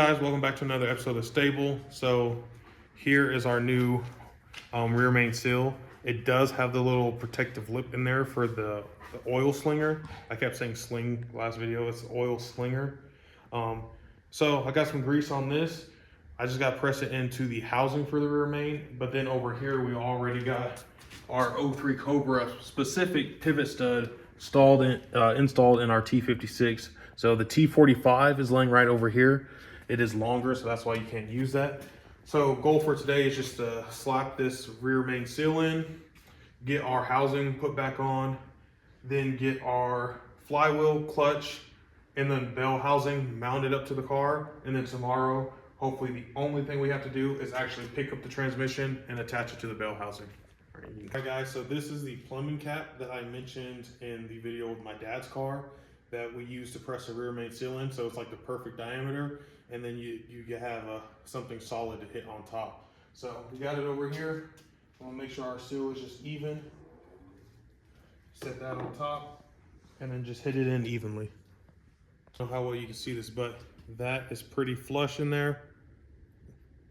guys, welcome back to another episode of Stable. So here is our new rear main seal. It does have the little protective lip in there for the oil slinger. I kept saying sling last video, it's oil slinger. So I got some grease on this. I just got to press it into the housing for the rear main, but then over here we already got our 03 Cobra specific pivot stud installed in our T56. So the T45 is laying right over here. It is longer, so that's why you can't use that. So goal for today is just to slap this rear main seal in, get our housing put back on, then get our flywheel, clutch, and then bell housing mounted up to the car. And then tomorrow, hopefully the only thing we have to do is actually pick up the transmission and attach it to the bell housing. All right, guys, so this is the plumbing cap that I mentioned in the video with my dad's car that we use to press the rear main seal in. So it's like the perfect diameter, and then you have something solid to hit on top. So we got it over here. I want to make sure our seal is just even. Set that on top, and then just hit it in evenly. I don't know how well you can see this, but that is pretty flush in there.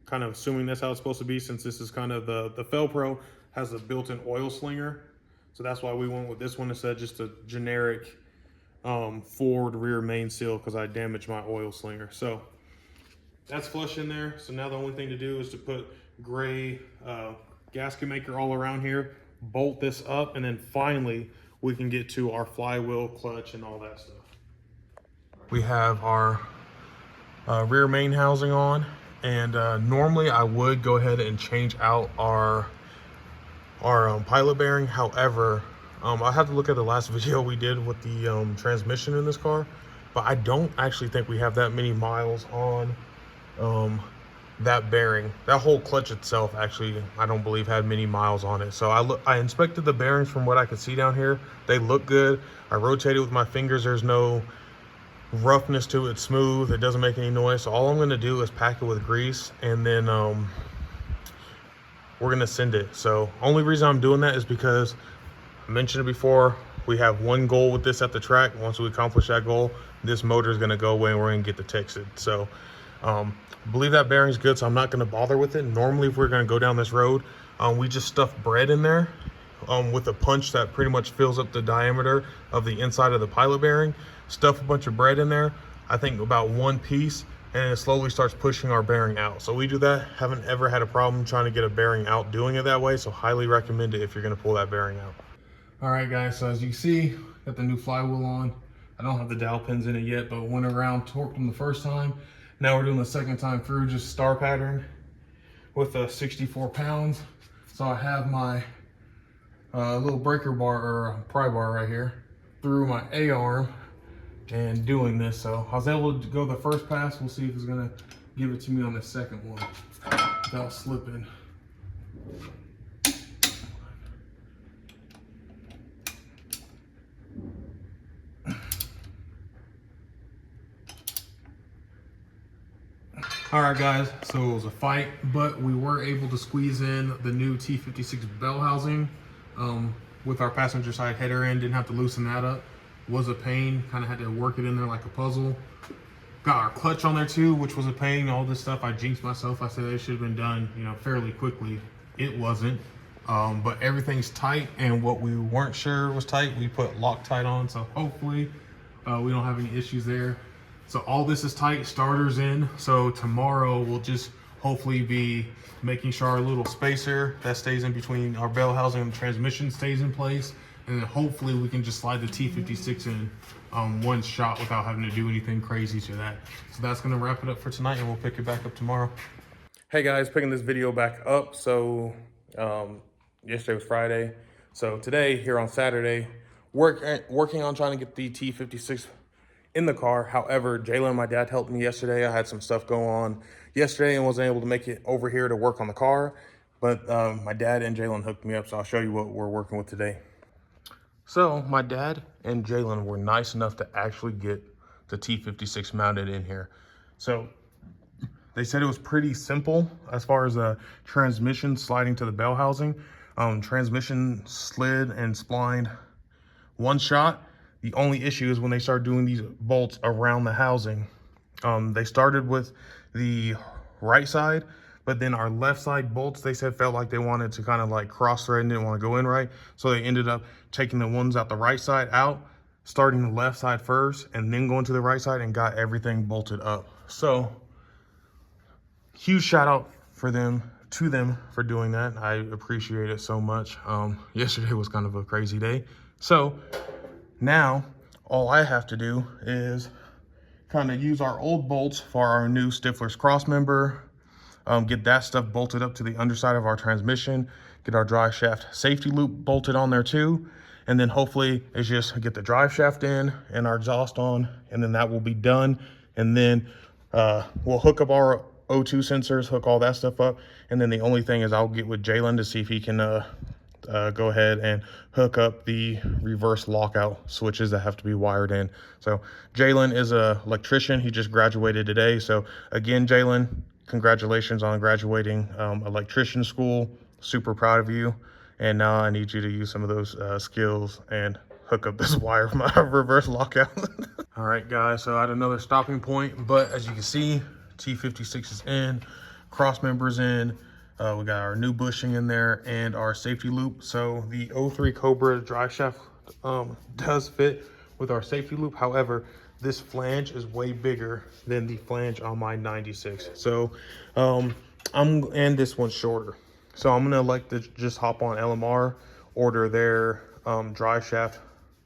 Kind of assuming that's how it's supposed to be, since this is kind of the Felpro has a built-in oil slinger. So that's why we went with this one instead of just a generic forward rear main seal, because I damaged my oil slinger. So that's flush in there. So now the only thing to do is to put gray gasket maker all around here, bolt this up, and then finally we can get to our flywheel, clutch, and all that stuff. We have our rear main housing on, and normally I would go ahead and change out our pilot bearing. However, I have to look at the last video we did with the transmission in this car, but I don't actually think we have that many miles on that bearing. That whole clutch itself, actually, I don't believe had many miles on it. So I inspected the bearings from what I could see down here. They look good. I rotated with my fingers. There's no roughness to it. It's smooth. It doesn't make any noise. So all I'm going to do is pack it with grease, and then we're going to send it. So only reason I'm doing that is because I mentioned it before, we have one goal with this at the track. Once we accomplish that goal, this motor is going to go away and we're going to get the Texas. So I believe that bearing's good, so I'm not going to bother with it. Normally, if we're going to go down this road, we just stuff bread in there with a punch that pretty much fills up the diameter of the inside of the pilot bearing. Stuff a bunch of bread in there, I think about one piece, and it slowly starts pushing our bearing out. So we do that. Haven't ever had a problem trying to get a bearing out doing it that way, so highly recommend it if you're going to pull that bearing out. All right, guys, so as you see, got the new flywheel on. I don't have the dowel pins in it yet, but went around, torqued them the first time. Now we're doing the second time through, just star pattern with 64 pounds. So I have my little breaker bar, or pry bar right here, through my A-arm and doing this. So I was able to go the first pass. We'll see if it's gonna give it to me on the second one without slipping. All right, guys, so it was a fight, but we were able to squeeze in the new T56 bell housing with our passenger side header in. Didn't have to loosen that up. Was a pain, kind of had to work it in there like a puzzle. Got our clutch on there too, which was a pain. All this stuff, I jinxed myself. I said it should have been done, fairly quickly. It wasn't, but everything's tight, and what we weren't sure was tight, we put Loctite on, so hopefully we don't have any issues there. So all this is tight, starters in. So tomorrow we'll just hopefully be making sure our little spacer that stays in between our bell housing and the transmission stays in place. And then hopefully we can just slide the T56 in one shot without having to do anything crazy to that. So that's gonna wrap it up for tonight, and we'll pick it back up tomorrow. Hey guys, picking this video back up. So yesterday was Friday. So today, here on Saturday, working on trying to get the T56 in the car. However, Jalen and my dad helped me yesterday. I had some stuff go on yesterday and wasn't able to make it over here to work on the car. But my dad and Jalen hooked me up, so I'll show you what we're working with today. So my dad and Jalen were nice enough to actually get the T56 mounted in here. So they said it was pretty simple as far as the transmission sliding to the bell housing. Transmission slid and splined one shot. The only issue is when they start doing these bolts around the housing. They started with the right side, but then our left side bolts, they said felt like they wanted to kind of like cross thread and didn't want to go in right. So they ended up taking the ones out the right side out, starting the left side first, and then going to the right side and got everything bolted up. So huge shout out to them for doing that. I appreciate it so much. Yesterday was kind of a crazy day. So now all I have to do is kind of use our old bolts for our new Stifler's cross member, get that stuff bolted up to the underside of our transmission, get our drive shaft safety loop bolted on there too, and then hopefully it's just get the drive shaft in and our exhaust on, and then that will be done. And then we'll hook up our O2 sensors, hook all that stuff up, and then the only thing is I'll get with Jalen to see if he can go ahead and hook up the reverse lockout switches that have to be wired in. So Jalen is a electrician. He just graduated today. So again, Jalen, congratulations on graduating electrician school. Super proud of you. And now I need you to use some of those skills and hook up this wire for my reverse lockout. All right, guys, so I had another stopping point, but as you can see, T56 is in, cross members in. We got our new bushing in there and our safety loop. So the 03 Cobra drive shaft does fit with our safety loop. However, this flange is way bigger than the flange on my 96. So and this one's shorter. So I'm gonna like to just hop on LMR, order their drive shaft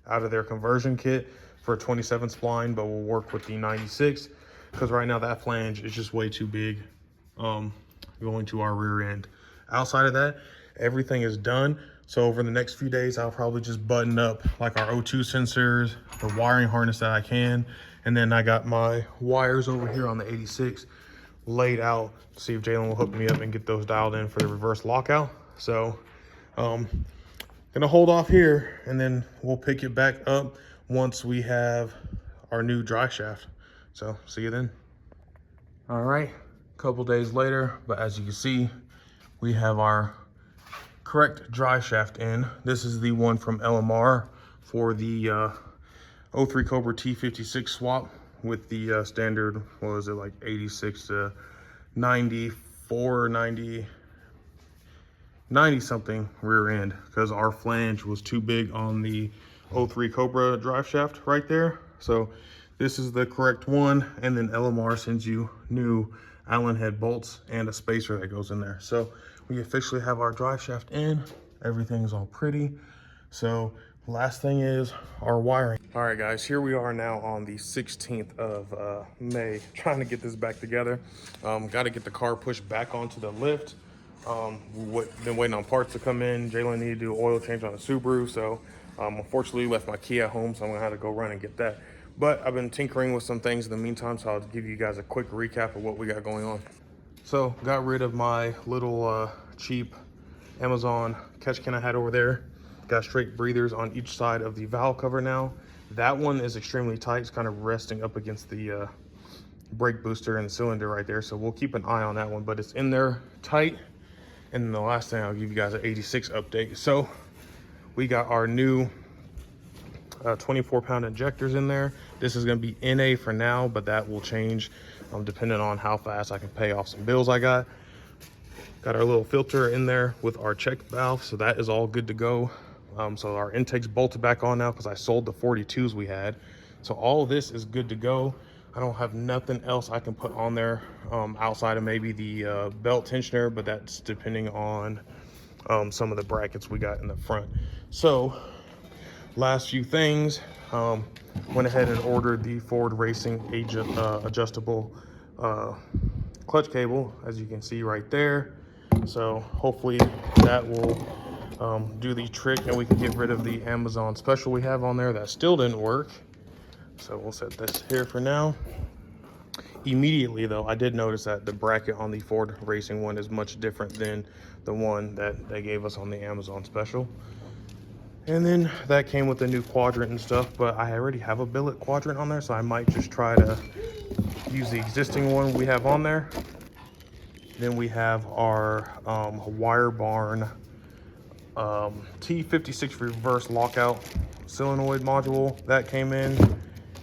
out of their conversion kit for a 27 spline, but we'll work with the 96 because right now that flange is just way too big going to our rear end. Outside of that, everything is done. So over the next few days, I'll probably just button up like our O2 sensors, the wiring harness that I can, and then I got my wires over here on the 86 laid out to see if Jalen will hook me up and get those dialed in for the reverse lockout. So gonna hold off here and then we'll pick it back up once we have our new drive shaft. So see you then. All right, a couple days later, but as you can see, we have our correct drive shaft in. This is the one from LMR for the 03 Cobra T56 swap with the standard, what was it, like 86 to 94, 90 something rear end, because our flange was too big on the 03 Cobra drive shaft right there. So this is the correct one, and then LMR sends you new Allen head bolts and a spacer that goes in there. So we officially have our drive shaft in. Everything's all pretty. So last thing is our wiring. All right, guys, here we are now on the 16th of May, trying to get this back together. Got to get the car pushed back onto the lift. Been waiting on parts to come in. Jalen needed to do oil change on the Subaru, so unfortunately left my key at home, so I'm gonna have to go run and get that. But I've been tinkering with some things in the meantime, so I'll give you guys a quick recap of what we got going on. So got rid of my little cheap Amazon catch can I had over there. Got straight breathers on each side of the valve cover now. That one is extremely tight. It's kind of resting up against the brake booster and the cylinder right there. So we'll keep an eye on that one, but it's in there tight. And then the last thing, I'll give you guys an 86 update. So we got our new 24-pound injectors in there. This is going to be NA for now, but that will change depending on how fast I can pay off some bills I got. Got our little filter in there with our check valve, so that is all good to go. So our intake's bolted back on now because I sold the 42s we had. So all of this is good to go. I don't have nothing else I can put on there outside of maybe the belt tensioner, but that's depending on some of the brackets we got in the front. So last few things, went ahead and ordered the Ford Racing adjustable clutch cable, as you can see right there. So hopefully that will do the trick and we can get rid of the Amazon special we have on there that still didn't work. So we'll set this here for now. Immediately though, I did notice that the bracket on the Ford Racing one is much different than the one that they gave us on the Amazon special. And then that came with a new quadrant and stuff, but I already have a billet quadrant on there, so I might just try to use the existing one we have on there. Then we have our wire barn T56 reverse lockout solenoid module that came in.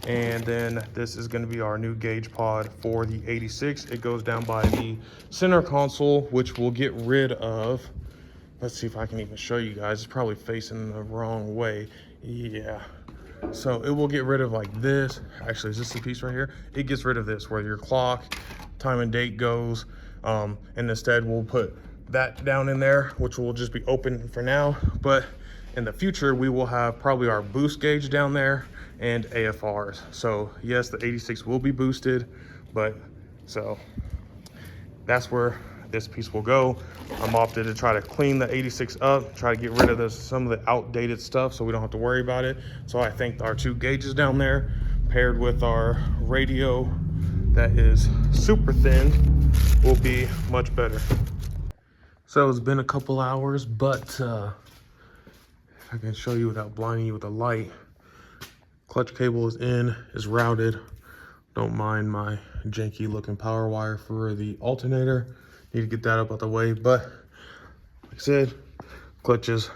And then this is going to be our new gauge pod for the 86. It goes down by the center console, which we'll get rid of. Let's see if I can even show you guys. It's probably facing the wrong way. Yeah. So it will get rid of like this. Actually, is this the piece right here? It gets rid of this where your clock, time and date goes. And instead we'll put that down in there, which will just be open for now. But in the future, we will have probably our boost gauge down there and AFRs. So yes, the 86 will be boosted, but so that's where this piece will go. I'm opted to try to clean the 86 up, try to get rid of some of the outdated stuff so we don't have to worry about it. So I think our 2 gauges down there paired with our radio that is super thin will be much better. So it's been a couple hours, but if I can show you without blinding you with a light, clutch cable is in, is routed. Don't mind my janky looking power wire for the alternator. Need to get that up out the way, but like I said, clutch is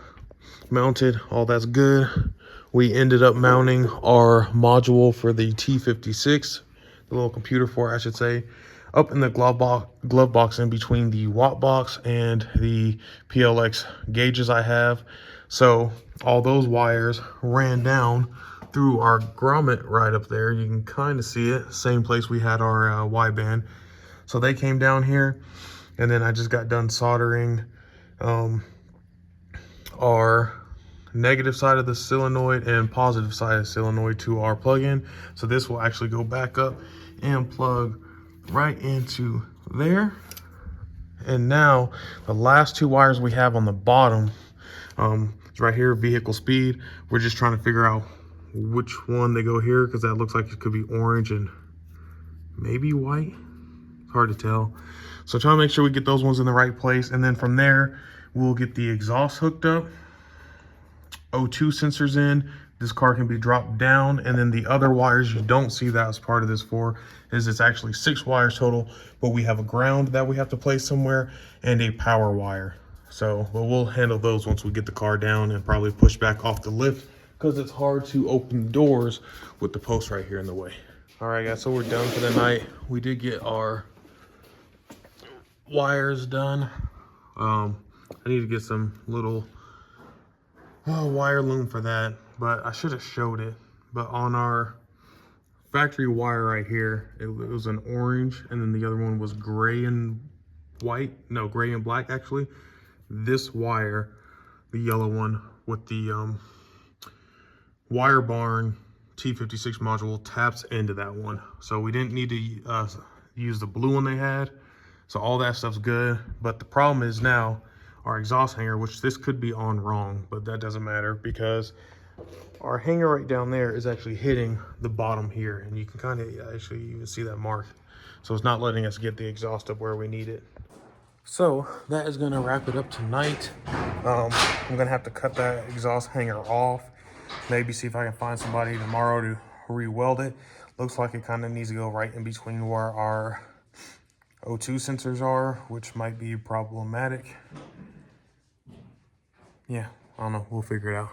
mounted, all that's good. We ended up mounting our module for the T56, the little computer for it, I should say, up in the glove box in between the watt box and the PLX gauges I have. So all those wires ran down through our grommet right up there. You can kind of see it, same place we had our Y band. So they came down here, and then I just got done soldering our negative side of the solenoid and positive side of the solenoid to our plug-in. So this will actually go back up and plug right into there. And now the last 2 wires we have on the bottom, it's right here, vehicle speed. We're just trying to figure out which one they go here, because that looks like it could be orange and maybe white. It's hard to tell. So trying to make sure we get those ones in the right place. And then from there, we'll get the exhaust hooked up, O2 sensors in. This car can be dropped down. And then the other wires you don't see that as part of this for is it's actually 6 wires total, but we have a ground that we have to place somewhere and a power wire. So, but we'll handle those once we get the car down and probably push back off the lift, because it's hard to open the doors with the post right here in the way. All right, guys, so we're done for the night. We did get our wires done. I need to get some little wire loom for that, but I should have showed it. But on our factory wire right here, it was an orange, and then the other one was gray and white. No, gray and black, actually. This wire, the yellow one with the wire barn T56 module, taps into that one. So we didn't need to use the blue one they had. So all that stuff's good. But the problem is now our exhaust hanger, which this could be on wrong, but that doesn't matter, because our hanger right down there is actually hitting the bottom here, and you can kind of actually even see that mark. So it's not letting us get the exhaust up where we need it. So that is going to wrap it up tonight. I'm going to have to cut that exhaust hanger off. Maybe see if I can find somebody tomorrow to re-weld it. Looks like it kind of needs to go right in between where our O2 sensors are, which might be problematic. Yeah, I don't know. We'll figure it out.